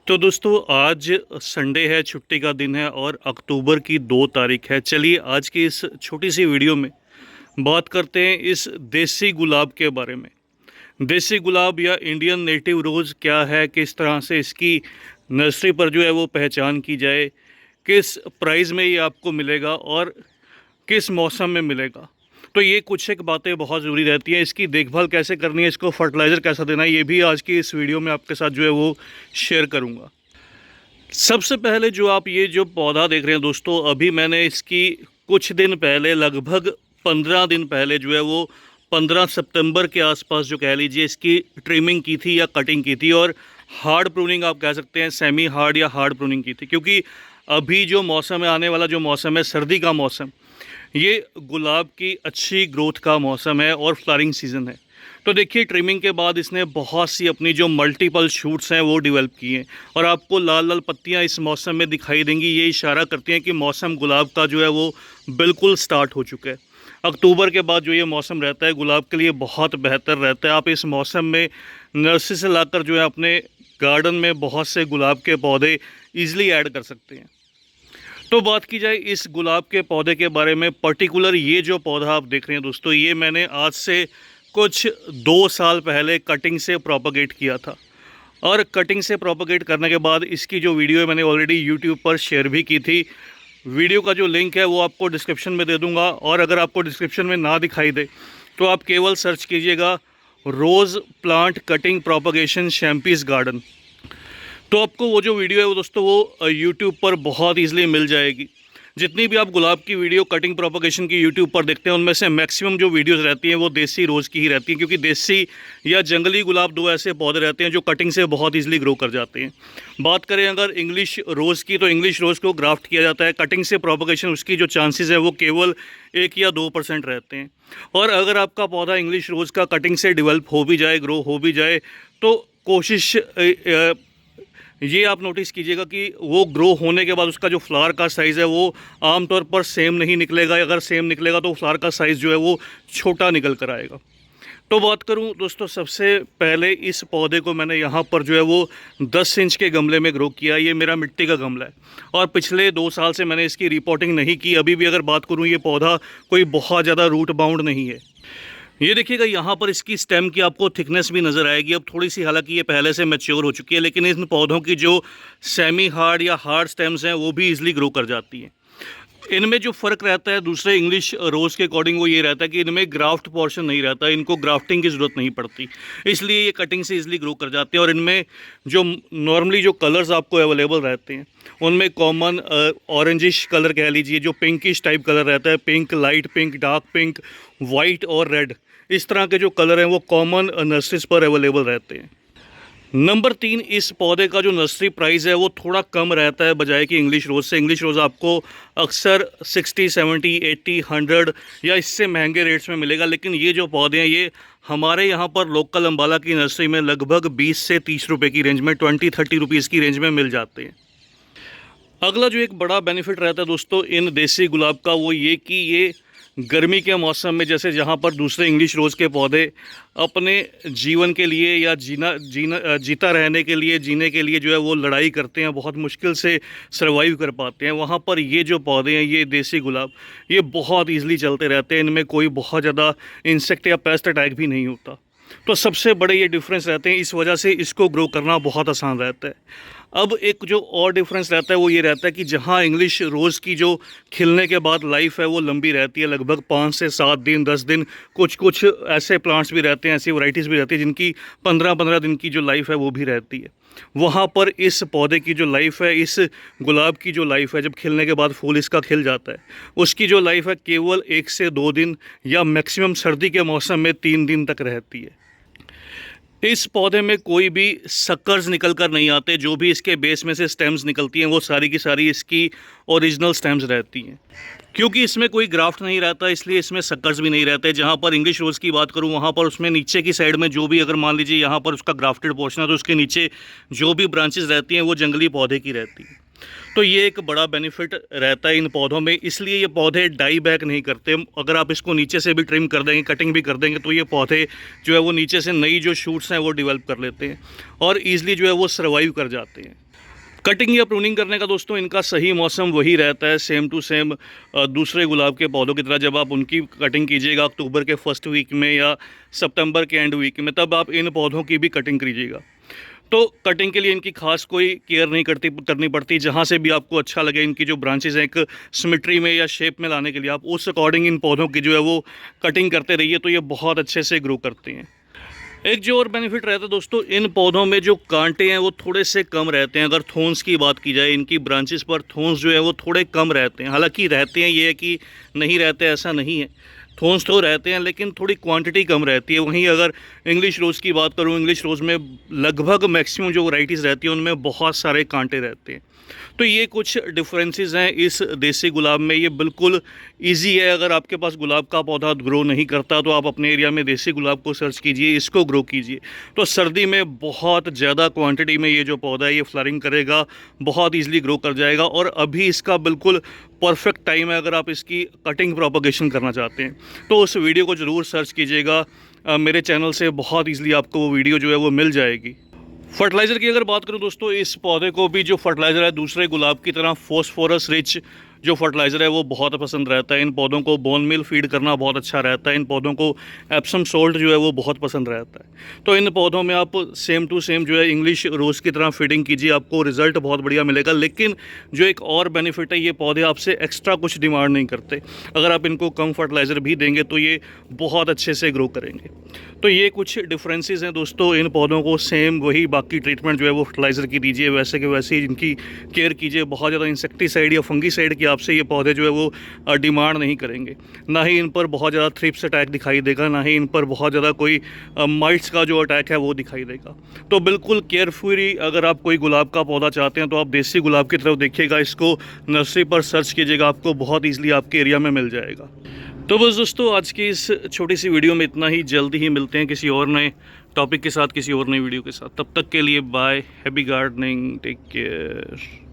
तो दोस्तों आज संडे है, छुट्टी का दिन है और अक्टूबर की 2 तारीख है। चलिए आज की इस छोटी सी वीडियो में बात करते हैं इस देसी गुलाब के बारे में। देसी गुलाब या इंडियन नेटिव रोज़ क्या है, किस तरह से इसकी नर्सरी पर जो है वो पहचान की जाए, किस प्राइस में ये आपको मिलेगा और किस मौसम में मिलेगा। तो ये कुछ एक बातें बहुत ज़रूरी रहती हैं। इसकी देखभाल कैसे करनी है, इसको फर्टिलाइज़र कैसा देना है, ये भी आज की इस वीडियो में आपके साथ जो है वो शेयर करूँगा। सबसे पहले जो आप ये जो पौधा देख रहे हैं दोस्तों, अभी मैंने इसकी कुछ दिन पहले लगभग 15 दिन पहले जो है वो 15 सितंबर के आसपास जो कह लीजिए इसकी ट्रिमिंग की थी या कटिंग की थी, और हार्ड प्रूनिंग आप कह सकते हैं, सेमी हार्ड या हार्ड प्रूनिंग की थी। क्योंकि अभी जो मौसम है, आने वाला जो मौसम है, सर्दी का मौसम, ये गुलाब की अच्छी ग्रोथ का मौसम है और फ्लावरिंग सीज़न है। तो देखिए ट्रिमिंग के बाद इसने बहुत सी अपनी जो मल्टीपल शूट्स हैं वो डेवलप की हैं और आपको लाल लाल पत्तियां इस मौसम में दिखाई देंगी। ये इशारा करती हैं कि मौसम गुलाब का जो है वो बिल्कुल स्टार्ट हो चुका है। अक्टूबर के बाद जो ये मौसम रहता है गुलाब के लिए बहुत बेहतर रहता है। आप इस मौसम में नर्सरी से लाकर जो है अपने गार्डन में बहुत से गुलाब के पौधे ईज़िली ऐड कर सकते हैं। तो बात की जाए इस गुलाब के पौधे के बारे में, पर्टिकुलर ये जो पौधा आप देख रहे हैं दोस्तों, ये मैंने आज से कुछ 2 साल पहले कटिंग से प्रोपगेट किया था। और कटिंग से प्रोपगेट करने के बाद इसकी जो वीडियो है मैंने ऑलरेडी यूट्यूब पर शेयर भी की थी। वीडियो का जो लिंक है वो आपको डिस्क्रिप्शन में दे दूंगा, और अगर आपको डिस्क्रिप्शन में ना दिखाई दे तो आप केवल सर्च कीजिएगा रोज़ प्लांट कटिंग प्रोपगेशन शैम्पीस गार्डन। तो आपको वो जो वीडियो है वो दोस्तों वो यूट्यूब पर बहुत ईजिली मिल जाएगी। जितनी भी आप गुलाब की वीडियो कटिंग प्रोपगेशन की यूट्यूब पर देखते हैं उनमें से मैक्सिमम जो वीडियोस रहती हैं वो देसी रोज़ की ही रहती हैं, क्योंकि देसी या जंगली गुलाब दो ऐसे पौधे रहते हैं जो कटिंग से बहुत ईजिली ग्रो कर जाते हैं। बात करें अगर इंग्लिश रोज़ की, तो इंग्लिश रोज़ को ग्राफ्ट किया जाता है। कटिंग से प्रोपगेशन उसकी जो चांसेस है वो केवल 1 या 2% रहते हैं। और अगर आपका पौधा इंग्लिश रोज़ का कटिंग से डेवलप हो भी जाए, ग्रो हो भी जाए, तो कोशिश ये आप नोटिस कीजिएगा कि वो ग्रो होने के बाद उसका जो फ्लावर का साइज़ है वो आमतौर पर सेम नहीं निकलेगा। अगर सेम निकलेगा तो फ्लावर का साइज़ जो है वो छोटा निकल कर आएगा। तो बात करूं दोस्तों, सबसे पहले इस पौधे को मैंने यहाँ पर जो है वो 10 इंच के गमले में ग्रो किया। ये मेरा मिट्टी का गमला है और पिछले 2 साल से मैंने इसकी रिपोर्टिंग नहीं की। अभी भी अगर बात करूँ, ये पौधा कोई बहुत ज़्यादा रूट बाउंड नहीं है। ये देखिएगा यहाँ पर इसकी स्टेम की आपको थिकनेस भी नज़र आएगी। अब थोड़ी सी, हालांकि ये पहले से मैच्योर हो चुकी है, लेकिन इन पौधों की जो सेमी हार्ड या हार्ड स्टेम्स हैं वो भी इजीली ग्रो कर जाती हैं। इनमें जो फ़र्क रहता है दूसरे इंग्लिश रोज़ के अकॉर्डिंग वो ये रहता है कि इनमें ग्राफ्ट पोर्शन नहीं रहता, इनको ग्राफ्टिंग की ज़रूरत नहीं पड़ती, इसलिए ये कटिंग से इजीली ग्रो कर जाते हैं। और इनमें जो नॉर्मली जो कलर्स आपको अवेलेबल रहते हैं उनमें कॉमन ऑरेंजिश कलर कह लीजिए, जो पिंकिश टाइप कलर रहता है, pink, light pink, dark pink, white और रेड, इस तरह के जो कलर हैं वो कॉमन नर्सरीज पर अवेलेबल रहते हैं। नंबर 3, इस पौधे का जो नर्सरी प्राइस है वो थोड़ा कम रहता है बजाय कि इंग्लिश रोज़ से। इंग्लिश रोज़ आपको अक्सर 60, 70, 80, 100 या इससे महंगे रेट्स में मिलेगा, लेकिन ये जो पौधे हैं ये हमारे यहाँ पर लोकल अम्बाला की नर्सरी में लगभग 20 से 30 रुपये की रेंज में, 20-30 रुपीज़ की रेंज में मिल जाते हैं। अगला जो एक बड़ा बेनिफिट रहता है दोस्तों इन देसी गुलाब का, वो ये कि ये गर्मी के मौसम में, जैसे जहाँ पर दूसरे इंग्लिश रोज़ के पौधे अपने जीवन के लिए या जीता रहने के लिए, जीने के लिए जो है वो लड़ाई करते हैं, बहुत मुश्किल से सर्वाइव कर पाते हैं, वहाँ पर ये जो पौधे हैं, ये देसी गुलाब, ये बहुत ईजिली चलते रहते हैं। इनमें कोई बहुत ज़्यादा इंसेक्ट या पेस्ट अटैक भी नहीं होता। तो सबसे बड़े ये डिफरेंस रहते हैं, इस वजह से इसको ग्रो करना बहुत आसान रहता है। अब एक जो और डिफरेंस रहता है वो ये रहता है कि जहाँ इंग्लिश रोज़ की जो खिलने के बाद लाइफ है वो लंबी रहती है, लगभग 5 से 7 दिन, 10 दिन, कुछ ऐसे प्लांट्स भी रहते हैं, ऐसी वैरायटीज़ भी रहती है जिनकी 15-15 दिन की जो लाइफ है वो भी रहती है। वहाँ पर इस पौधे की जो लाइफ है, इस गुलाब की जो लाइफ है, जब खिलने के बाद फूल इसका खिल जाता है, उसकी जो लाइफ है केवल 1 से 2 दिन या मैक्सिमम सर्दी के मौसम में 3 दिन तक रहती है। इस पौधे में कोई भी सक्कर्स निकल कर नहीं आते। जो भी इसके बेस में से स्टेम्स निकलती हैं वो सारी की सारी इसकी ओरिजिनल स्टेम्स रहती हैं। क्योंकि इसमें कोई ग्राफ्ट नहीं रहता इसलिए इसमें सक्कर्स भी नहीं रहते। जहाँ पर इंग्लिश रोज़ की बात करूँ वहाँ पर उसमें नीचे की साइड में जो भी, अगर मान लीजिए यहाँ पर उसका ग्राफ्टेड पोर्शन है तो उसके नीचे जो भी ब्रांचेस रहती हैं वो जंगली पौधे की रहती है। तो ये एक बड़ा बेनिफिट रहता है इन पौधों में, इसलिए ये पौधे डाई बैक नहीं करते। अगर आप इसको नीचे से भी ट्रिम कर देंगे, कटिंग भी कर देंगे, तो ये पौधे जो है वो नीचे से नई जो शूट्स हैं वो डेवलप कर लेते हैं और ईज़िली जो है वो सर्वाइव कर जाते हैं। कटिंग या प्रूनिंग करने का दोस्तों इनका सही मौसम वही रहता है, सेम टू सेम दूसरे गुलाब के पौधों की तरह। जब आप उनकी कटिंग कीजिएगा अक्टूबर के फर्स्ट वीक में या सितंबर के एंड वीक में, तब आप इन पौधों की भी कटिंग कीजिएगा। तो कटिंग के लिए इनकी खास कोई केयर नहीं करनी पड़ती। जहाँ से भी आपको अच्छा लगे, इनकी जो ब्रांचेज़ हैं एक सिमेट्री में या शेप में लाने के लिए, आप उस अकॉर्डिंग इन पौधों की जो है वो कटिंग करते रहिए, तो ये बहुत अच्छे से ग्रो करते हैं। एक जो और बेनिफिट रहता है दोस्तों, इन पौधों में जो कांटे हैं वो थोड़े से कम रहते हैं। अगर थोन्स की बात की जाए, इनकी ब्रांचेस पर थोन्स जो है वो थोड़े कम रहते हैं। हालांकि रहते हैं, ये है कि नहीं रहते ऐसा नहीं है, थोन्स तो रहते हैं लेकिन थोड़ी क्वांटिटी कम रहती है। वहीं अगर इंग्लिश रोज़ की बात करूँ, इंग्लिश रोज़ में लगभग मैक्सिमम जो वैराइटीज़ रहती हैं उनमें बहुत सारे कांटे रहते हैं। तो ये कुछ डिफरेंसेस हैं इस देसी गुलाब में। ये बिल्कुल इजी है। अगर आपके पास गुलाब का पौधा ग्रो नहीं करता तो आप अपने एरिया में देसी गुलाब को सर्च कीजिए, इसको ग्रो कीजिए, तो सर्दी में बहुत ज़्यादा क्वांटिटी में ये जो पौधा है ये फ्लरिंग करेगा, बहुत ईजिली ग्रो कर जाएगा। और अभी इसका बिल्कुल परफेक्ट टाइम है अगर आप इसकी कटिंग प्रोपगेशन करना चाहते हैं। तो उस वीडियो को ज़रूर सर्च कीजिएगा, मेरे चैनल से बहुत ईजिली आपको वो वीडियो जो है वो मिल जाएगी। फर्टिलाइज़र की अगर बात करूं दोस्तों, इस पौधे को भी जो फर्टिलाइज़र है दूसरे गुलाब की तरह फॉस्फोरस रिच जो फर्टिलाइज़र है वो बहुत पसंद रहता है। इन पौधों को बोन मिल फीड करना बहुत अच्छा रहता है। इन पौधों को एप्सम सोल्ट जो है वो बहुत पसंद रहता है। तो इन पौधों में आप सेम टू सेम जो है इंग्लिश रोज़ की तरह फीडिंग कीजिए, आपको रिज़ल्ट बहुत बढ़िया मिलेगा। लेकिन जो एक और बेनिफिट है, ये पौधे आपसे एक्स्ट्रा कुछ डिमांड नहीं करते। अगर आप इनको कम फर्टिलाइज़र भी देंगे तो ये बहुत अच्छे से ग्रो करेंगे। तो ये कुछ डिफरेंसेस हैं दोस्तों। इन पौधों को सेम वही बाकी ट्रीटमेंट जो है वो फर्टिलाइज़र की दीजिए, वैसे के वैसे ही इनकी केयर कीजिए। बहुत ज़्यादा इंसेक्टिसाइड या फंगीसाइड की आपसे ये पौधे जो है वो डिमांड नहीं करेंगे। ना ही इन पर बहुत ज़्यादा थ्रिप्स अटैक दिखाई देगा, ना ही इन पर बहुत ज़्यादा कोई माइट्स का जो अटैक है वो दिखाई देगा। तो बिल्कुल केयरफुली अगर आप कोई गुलाब का पौधा चाहते हैं तो आप देसी गुलाब की तरफ देखिएगा, इसको नर्सरी पर सर्च कीजिएगा, आपको बहुत ईजिली आपके एरिया में मिल जाएगा। तो बस दोस्तों, आज की इस छोटी सी वीडियो में इतना ही। जल्दी ही मिलते हैं किसी और नए टॉपिक के साथ, किसी और नई वीडियो के साथ। तब तक के लिए bye, happy gardening, take care.